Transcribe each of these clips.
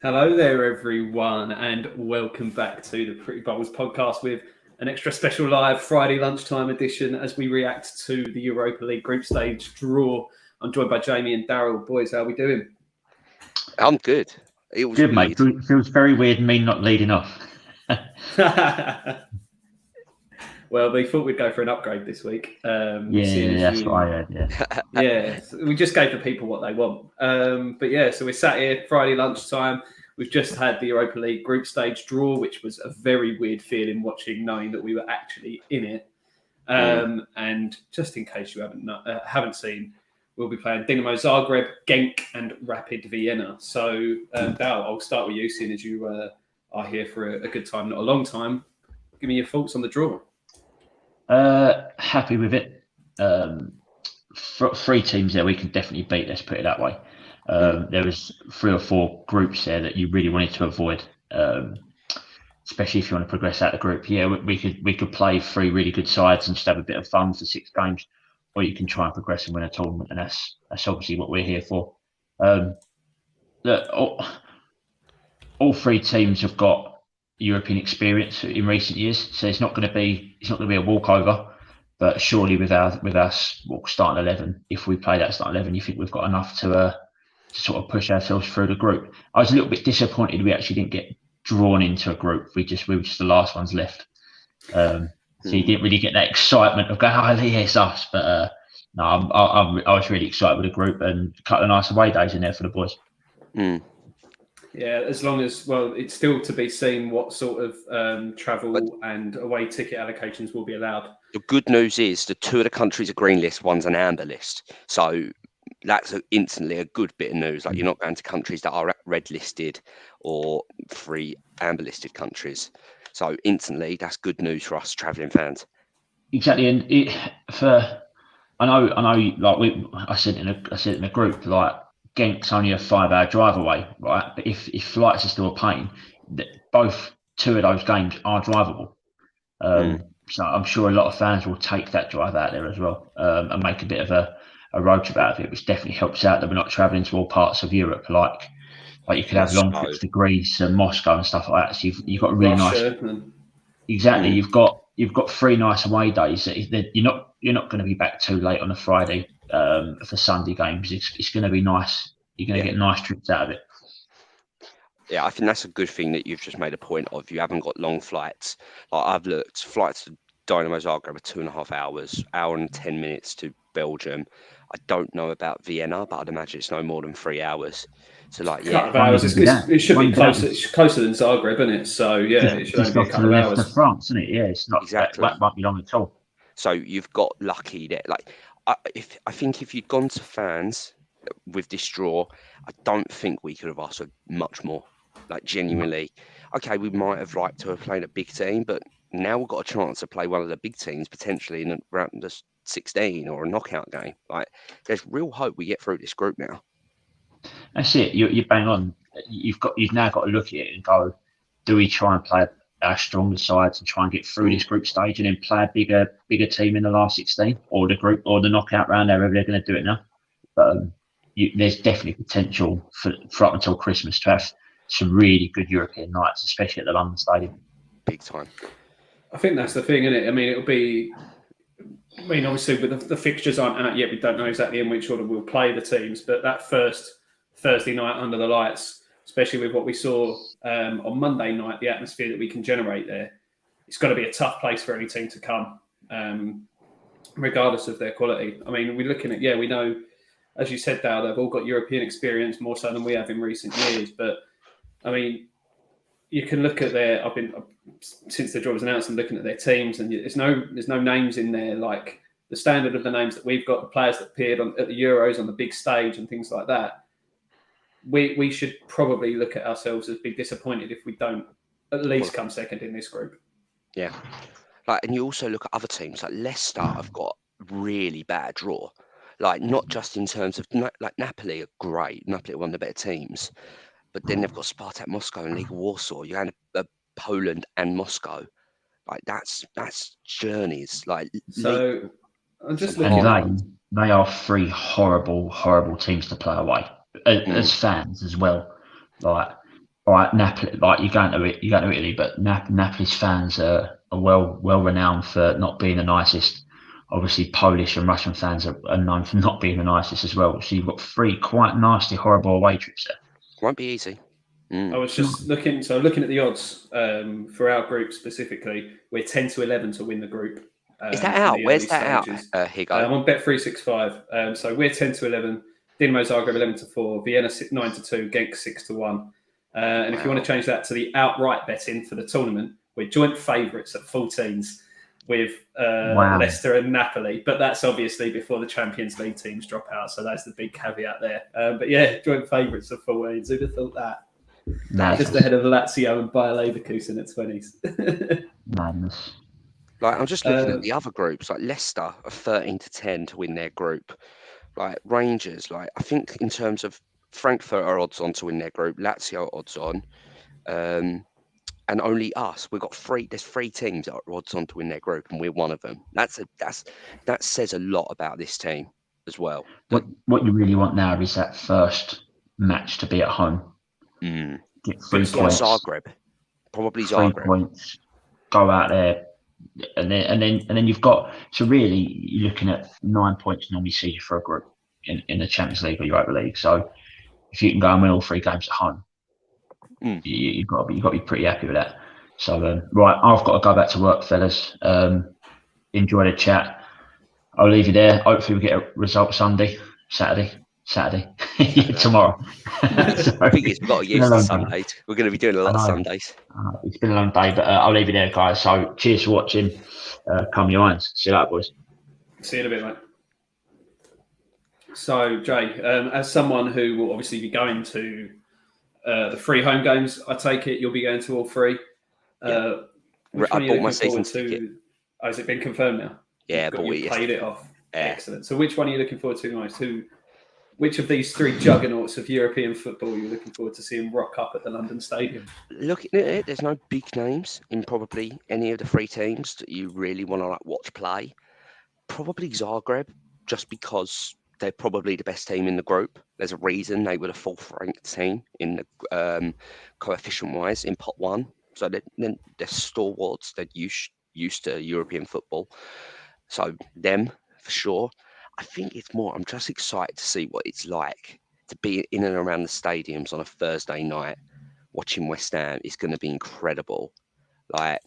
Hello there, everyone, and welcome back to the Pretty Bowls podcast with an extra special live Friday lunchtime edition as we react to the Europa League group stage draw. I'm joined by Jamie and Daryl. Boys, how are we doing? I'm good. It was Good, weird. mate. Feels very weird me not leading off. Well, they thought we'd go for an upgrade this week. That's what I heard, yeah. Yeah, we just gave the people what they want. So we're sat here Friday lunchtime. We've just had the Europa League group stage draw, which was a very weird feeling watching, knowing that we were actually in it. And just in case you haven't seen, we'll be playing Dinamo Zagreb, Genk, and Rapid Vienna. So, Dal, I'll start with you, seeing as you are here for a good time, not a long time. Give me your thoughts on the draw. Happy with it. Three teams there we can definitely beat, let's put it that way. There was 3 or 4 groups there that you really wanted to avoid, especially if you want to progress out of the group. Yeah, we could play 3 really good sides and just have a bit of fun for 6 games, or you can try and progress and win a tournament, and that's obviously what we're here for. All 3 teams have got European experience in recent years, so it's not going to be a walkover. But surely with our starting 11, if we play that starting 11, you think we've got enough to sort of push ourselves through the group. I was a little bit disappointed we actually didn't get drawn into a group. We were just the last ones left, so you didn't really get that excitement of going, oh yeah, it's us. But no, I was really excited with the group and a couple of nice away days in there for the boys. Yeah, as long as, it's still to be seen what sort of travel and away ticket allocations will be allowed. The good news is the 2 of the countries are green list, one's an amber list. So that's instantly a good bit of news. Like, you're not going to countries that are red listed or 3 amber listed countries. So instantly, that's good news for us travelling fans. Exactly, and I know. Like I said in a group, like, Genk's only a 5-hour drive away, right? But if flights are still a pain, both 2 of those games are drivable. So I'm sure a lot of fans will take that drive out there as well, and make a bit of a road trip out of it, which definitely helps out that we're not travelling to all parts of Europe, like you could have long trips to Greece and Moscow and stuff like that. So you've got a really Russia, nice. Exactly, you've got 3 nice away days. You're not going to be back too late on a Friday for Sunday games. It's going to be nice. You're going to get nice trips out of it. Yeah, I think that's a good thing that you've just made a point of. You haven't got long flights. Like, I've looked, flights to Dinamo Zagreb are 2.5 hours, hour and 10 minutes to Belgium. I don't know about Vienna, but I'd imagine it's no more than 3 hours. So, like, yeah, couple of hours. It should be closer. It's closer than Zagreb, isn't it? So yeah, it should only be a couple of hours. To France, isn't it? Yeah, it's not exactly. That won't be long at all. So you've got lucky that, like, I think if you'd gone to fans with this draw, I don't think we could have asked for much more. Like, genuinely, okay, we might have liked to have played a big team, but now we've got a chance to play one of the big teams potentially in around the 16 or a knockout game. Like, there's real hope we get through this group now. That's it. You bang on. You've now got to look at it and go, do we try and play our stronger sides and try and get through this group stage and then play a bigger team in the last 16 or the group or the knockout round, however they're going to do it now. But there's definitely potential for up until Christmas to have some really good European nights, especially at the London Stadium. Big time. I think that's the thing, isn't it? I mean, it'll be. I mean, obviously, with the fixtures aren't out yet, we don't know exactly in which order we'll play the teams. But that first Thursday night under the lights, especially with what we saw on Monday night, the atmosphere that we can generate there, it's got to be a tough place for any team to come, regardless of their quality. I mean, we're looking at, we know, as you said, Dale, they've all got European experience more so than we have in recent years. But I mean, you can look at since the draw was announced, I'm looking at their teams, and there's no names in there like the standard of the names that we've got, the players that appeared at the Euros on the big stage and things like that. We should probably look at ourselves as be disappointed if we don't at least come second in this group. Yeah, like, and you also look at other teams like Leicester have got really bad draw. Like, not just in terms of, like, Napoli are great. Napoli are one of the better teams. But then they've got Spartak Moscow and League Warsaw. You're going to Poland and Moscow. Like, that's journeys. Like, so I'm just looking. They are 3 horrible, horrible teams to play away as fans as well. Like, all right, Napoli, like you're going to Italy, but Napoli's fans are well renowned for not being the nicest. Obviously, Polish and Russian fans are known for not being the nicest as well. So you've got 3 quite nasty, horrible away trips there. Won't be easy. I was just looking at the odds for our group specifically. We're 10-11 to win the group. Is that out? Where's that out, Higo? I'm on Bet365. So we're 10-11. Dinamo Zagreb 11-4. Vienna 9-2. Genk 6-1. And if you want to change that to the outright betting for the tournament, we're joint favourites at 14s with Leicester and Napoli. But that's obviously before the Champions League teams drop out. So that's the big caveat there. But yeah, joint favourites at 14s. Who'd have thought that? Just ahead of Lazio and Bayer Leverkusen at 20s. Madness. Like, I'm just looking at the other groups. Like Leicester are 13-10 to win their group. Like Rangers, like I think in terms of Frankfurt are odds on to win their group. Lazio are odds on, and only us. We've got 3. There's 3 teams that are odds on to win their group, and we're one of them. That says a lot about this team as well. What you really want now is that first match to be at home. Get 3 points. Zagreb, probably 3 Zagreb. points. Go out there, and then you've got. So really, you're looking at 9 points normally sees you for a group in the Champions League or Europa League. So if you can go and win all 3 games at home, you've got to be pretty happy with that. So right, I've got to go back to work, fellas. Enjoy the chat. I'll leave you there. Hopefully we get a result Saturday. Tomorrow. I think we've got to use the Sundays. We're going to be doing a lot of Sundays. It's been a long day, but I'll leave you there, guys. So cheers for watching. Come your irons. See you later, boys. See you in a bit, mate. So, Jay, as someone who will obviously be going to the 3 home games, I take it you'll be going to all 3. I bought my season ticket. Oh, has it been confirmed now? Yeah, but we paid it off. Yeah. Excellent. So, which one are you looking forward to most? Which of these 3 juggernauts of European football are you looking forward to seeing rock up at the London Stadium? Looking at it, there's no big names in probably any of the 3 teams that you really want to watch play. Probably Zagreb, just because they're probably the best team in the group. There's a reason they were the 4th ranked team in the coefficient-wise in Pot 1. So they're stalwarts. They're used to European football. So them, for sure. I think it's more, I'm just excited to see what it's like to be in and around the stadiums on a Thursday night watching West Ham. Is going to be incredible. Like,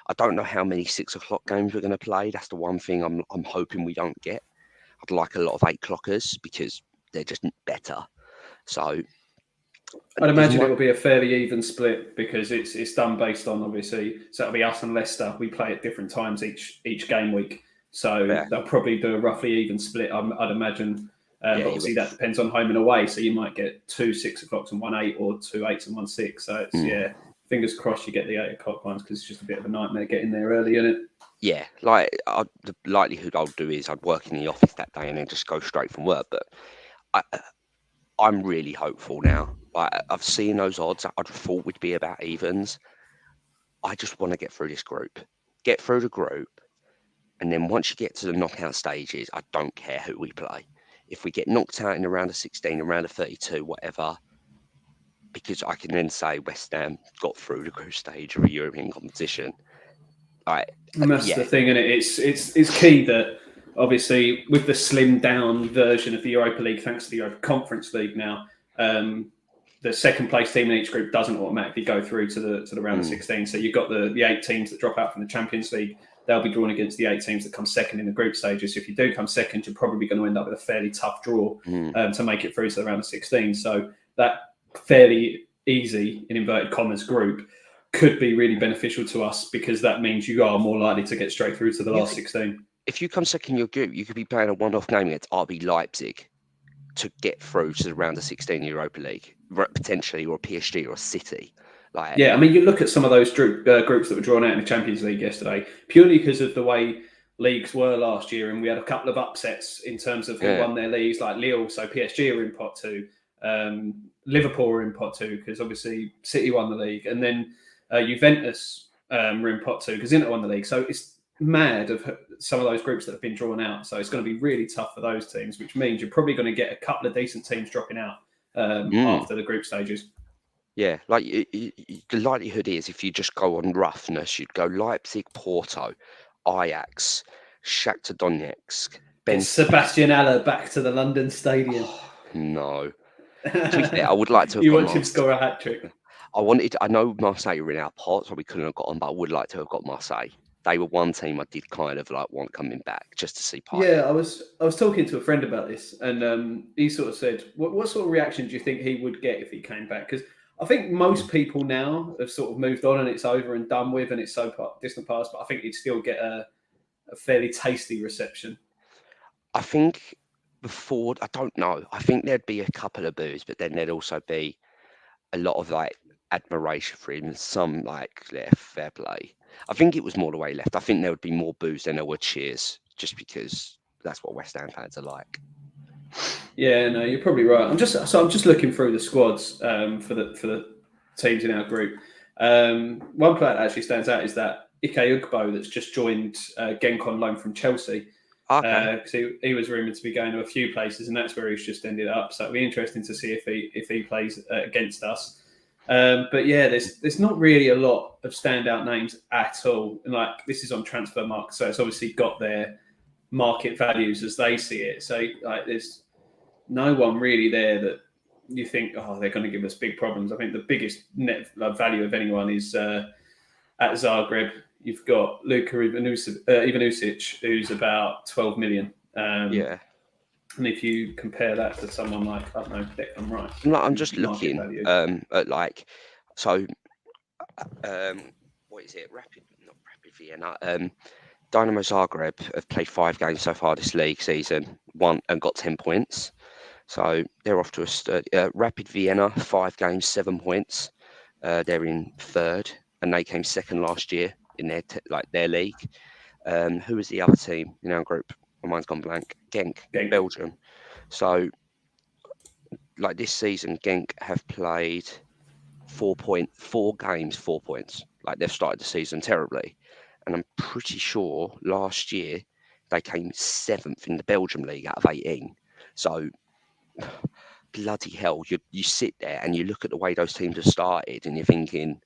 I don't know how many 6 o'clock games we're going to play. That's the one thing I'm hoping we don't get. I'd like a lot of 8 o'clockers because they're just better. So I'd imagine it will be a fairly even split because it's done based on, obviously, so it'll be us and Leicester. We play at different times each game week. So they'll probably do a roughly even split, I'd imagine. But obviously that depends on home and away. So you might get 2 6 o'clocks and 1 8 or 2 8s and 1 6. So it's, fingers crossed you get the 8 o'clock ones because it's just a bit of a nightmare getting there early, isn't it? Yeah, like the likelihood I'll do is I'd work in the office that day and then just go straight from work. But I'm really hopeful now. Like, I've seen those odds. I'd thought would be about evens. I just want to get through this group. Get through the group. And then once you get to the knockout stages, I don't care who we play. If we get knocked out in a round of 16, a round of 32, whatever, because I can then say West Ham got through the group stage of a European competition. And that's the thing, isn't it? It's key that obviously with the slimmed down version of the Europa League, thanks to the Europa Conference League now, the second place team in each group doesn't automatically go through to the round of 16. So you've got the 8 teams that drop out from the Champions League. They'll be drawn against the 8 teams that come second in the group stages. So if you do come second, you're probably going to end up with a fairly tough draw to make it through to the round of 16. So that fairly easy, in inverted commas, group could be really beneficial to us because that means you are more likely to get straight through to the last 16. If you come second in your group, you could be playing a one-off game against RB Leipzig to get through to the round of 16 Europa League, potentially, or a PSG or a City. Yeah, I mean, you look at some of those groups that were drawn out in the Champions League yesterday, purely because of the way leagues were last year, and we had a couple of upsets in terms of who won their leagues, like Lille, so PSG are in pot 2, Liverpool are in pot 2, because obviously City won the league, and then Juventus were in pot 2, because Inter won the league. So it's mad of some of those groups that have been drawn out. So it's going to be really tough for those teams, which means you're probably going to get a couple of decent teams dropping out after the group stages. Yeah, like the likelihood is if you just go on roughness, you'd go Leipzig, Porto, Ajax, Shakhtar Donetsk, Get Sebastian Haller back to the London Stadium. No. To be fair, I would like to have You got watch him score a hat trick. I know Marseille were in our pot, so we couldn't have got on, but I would like to have got Marseille. They were one team I did kind of like want coming back just to see Payet. Yeah, I was talking to a friend about this, and he sort of said, "What sort of reaction do you think he would get if he came back?" Because I think most people now have sort of moved on and it's over and done with, and it's so distant past. But I think he'd still get a fairly tasty reception. I think I don't know. I think there'd be a couple of boos, but then there'd also be a lot of like admiration for him and some like fair play. I think it was more the way he left. I think there would be more boos than there were cheers, just because that's what West Ham fans are like. Yeah, no, you're probably right. I'm just looking through the squads for the teams in our group. One player that actually stands out is that Ike Ugbo that's just joined Genk on loan from Chelsea. Okay. So he was rumoured to be going to a few places, and that's where he's just ended up. So it'll be interesting to see if he plays against us. But yeah, there's not really a lot of standout names at all. And like this is on Transfermarkt, so it's obviously got their market values as they see it. So like there's no one really there that you think, oh, they're going to give us big problems. I think the biggest net value of anyone is at Zagreb. You've got Luka Ivanusic, who's about 12 million. Yeah. And if you compare that to someone like, I don't know, Declan Rice. I'm just looking at like, so, what is it? Not Rapid Vienna. Dinamo Zagreb have played 5 games so far this league season, won and got 10 points. So they're off to a sturdy. Rapid Vienna, 5 games, 7 points. They're in 3rd, and they came 2nd last year in their league. Who was the other team in our group? Mine's gone blank. Genk, Belgium. So, like this season, Genk have played 4 games, 4 points. Like they've started the season terribly, and I'm pretty sure last year they came 7th in the Belgium league out of 18. So, bloody hell, you sit there and you look at the way those teams have started, and you're thinking,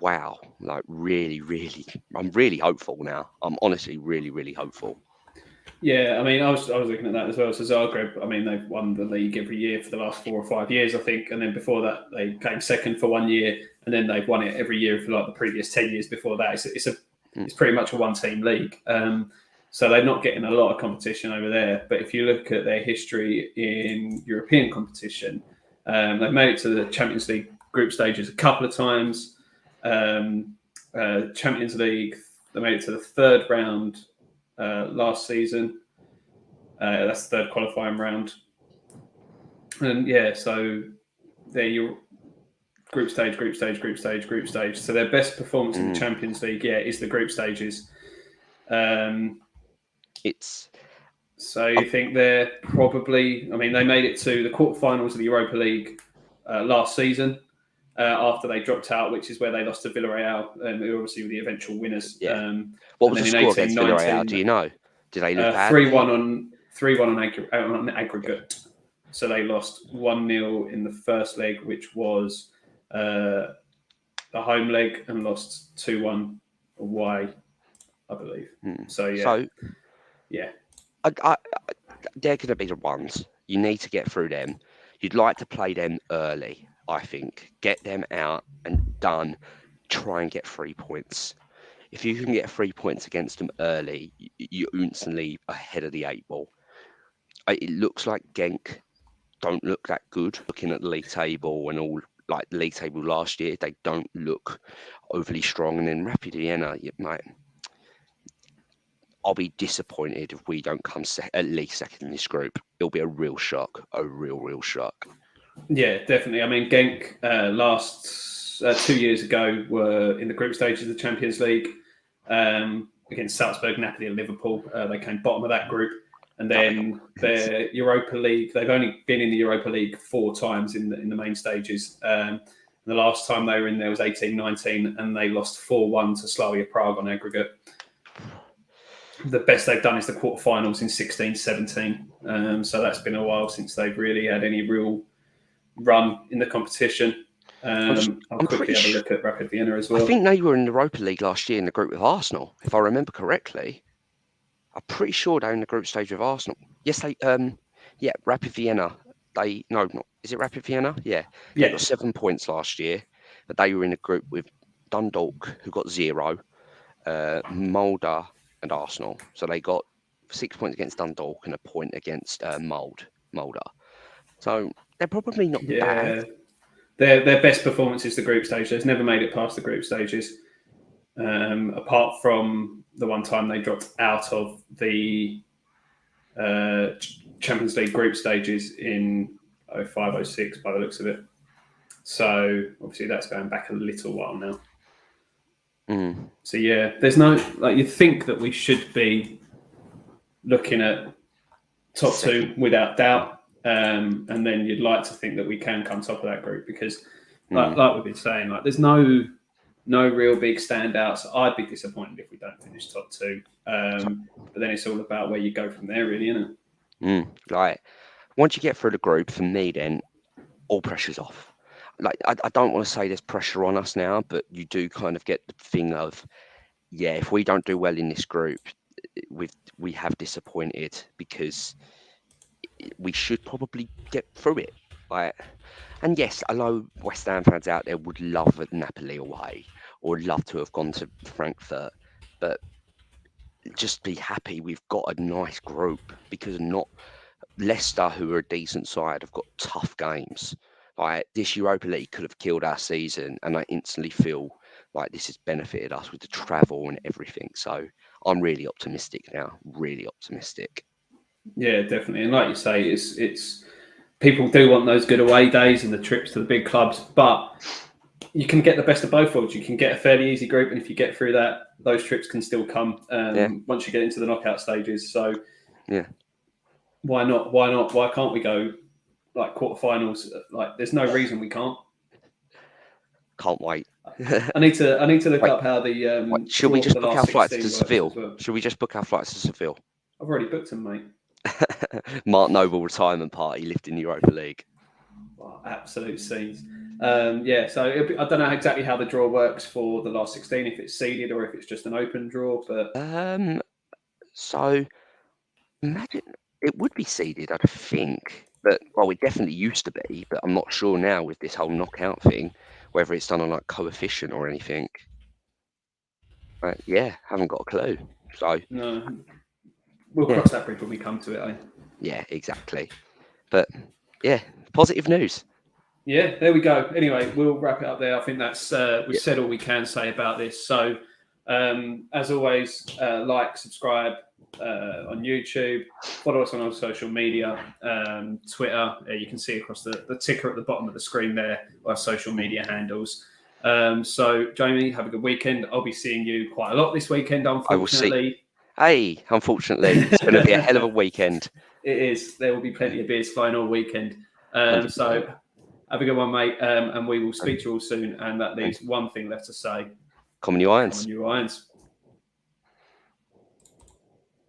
wow, like really, really, I'm really hopeful now. I'm honestly really, really hopeful. Yeah, I mean, I was looking at that as well. So Zagreb, I mean, they've won the league every year for the last 4 or 5 years, I think. And then before that, they came 2nd for 1 year, and then they've won it every year for like the previous 10 years before that. It's pretty much a one-team league. So they're not getting a lot of competition over there. But if you look at their history in European competition, they've made it to the Champions League group stages a couple of times. Champions League, they made it to the 3rd round last season. That's the 3rd qualifying round. And yeah, so they're your group stage. So their best performance in the Champions League, is the group stages. So you think they're probably, I mean, they made it to the quarterfinals of the Europa League last season after they dropped out, which is where they lost to Villarreal, and who obviously were the eventual winners. Yeah. What was the score against Villarreal? Do you know? Did they look bad? 3-1 on aggregate. So they lost 1-0 in the first leg, which was the home leg, and lost 2-1 away, I believe. So yeah. They're going to be the ones. You need to get through them. You'd like to play them early, I think. Get them out and done. Try and get 3 points. If you can get 3 points against them early, you're instantly ahead of the 8 ball. It looks like Genk don't look that good. Looking at the league table and all, like the league table last year, they don't look overly strong. And then Rapid Vienna, I'll be disappointed if we don't come at least 2nd in this group. It'll be a real shock, a real shock. Yeah, definitely. I mean, Genk last 2 years ago were in the group stages of the Champions League against Salzburg, Napoli, and Liverpool. They came bottom of that group. And then their Europa League, they've only been in the Europa League 4 times in the main stages. The last time they were in there was 18-19, and they lost 4-1 to Slavia Prague on aggregate. The best they've done is the quarterfinals in 16-17. So that's been a while since they've really had any real run in the competition. I'll I'm quickly pretty have a sure. look at Rapid Vienna as I well. think they were in the Europa League last year in the group with Arsenal, if I remember correctly. I'm pretty sure they're in the group stage with Arsenal. Yes, they Rapid Vienna. Is it Rapid Vienna? Yeah. They Yeah, got 7 points last year, but they were in a group with Dundalk, who got 0, Mulder and Arsenal. So they got 6 points against Dundalk and a point against Mulder. So they're probably not bad. yeah. Their best performance is the group stage. They've never made it past the group stages, apart from the one time they dropped out of the Champions League group stages in 05-06 by the looks of it. So obviously that's going back a little while now. So yeah, there's no, like, you think that we should be looking at top two without doubt, and then you'd like to think that we can come top of that group because, like we've been saying, like there's no real big standouts. I'd be disappointed if we don't finish top two, but then it's all about where you go from there, really, isn't it? Like once you get through the group, for me, then all pressure's off. Like I don't want to say there's pressure on us now, but you do kind of get the thing of, yeah, if we don't do well in this group, we have disappointed because we should probably get through it. Like, and yes, I know West Ham fans out there would love Napoli away or love to have gone to Frankfurt, but just be happy we've got a nice group because not Leicester, who are a decent side, have got tough games. Like this Europa League could have killed our season, and I instantly feel like this has benefited us with the travel and everything. So I'm really optimistic now. Really optimistic. Yeah, definitely. And like you say, it's people do want those good away days and the trips to the big clubs, but you can get the best of both worlds. You can get a fairly easy group, and if you get through that, those trips can still come once you get into the knockout stages. So yeah, why not? Why not? Why can't we go like quarterfinals? Like, there's no reason we can't. Can't wait. I need to look up how the should we just book our flights to 16 Seville? well. Should we just book our flights to Seville? I've already booked them, mate. Mark Noble retirement party lifting the Europa League. Wow, absolute scenes. Yeah, so I don't know exactly how the draw works for the last 16, if it's seeded or if it's just an open draw. But so imagine it would be seeded, I think. But well, it definitely used to be, but I'm not sure now with this whole knockout thing whether it's done on like coefficient or anything. Yeah, haven't got a clue. So no, we'll cross that bridge when we come to it. Eh? Yeah, exactly. But yeah, positive news. Yeah, there we go. Anyway, we'll wrap it up there. I think that's we've said all we can say about this. So, as always, like, subscribe on YouTube, follow us on our social media, Twitter. You can see across the ticker at the bottom of the screen there, our social media handles. So, Jamie, have a good weekend. I'll be seeing you quite a lot this weekend, unfortunately. I will see. Hey, unfortunately, it's going to be a hell of a weekend. It is. There will be plenty of beers flying all weekend. So have a good one, mate. And we will speak to you all soon. And that leaves one thing left to say. Common New Irons. Common New Irons.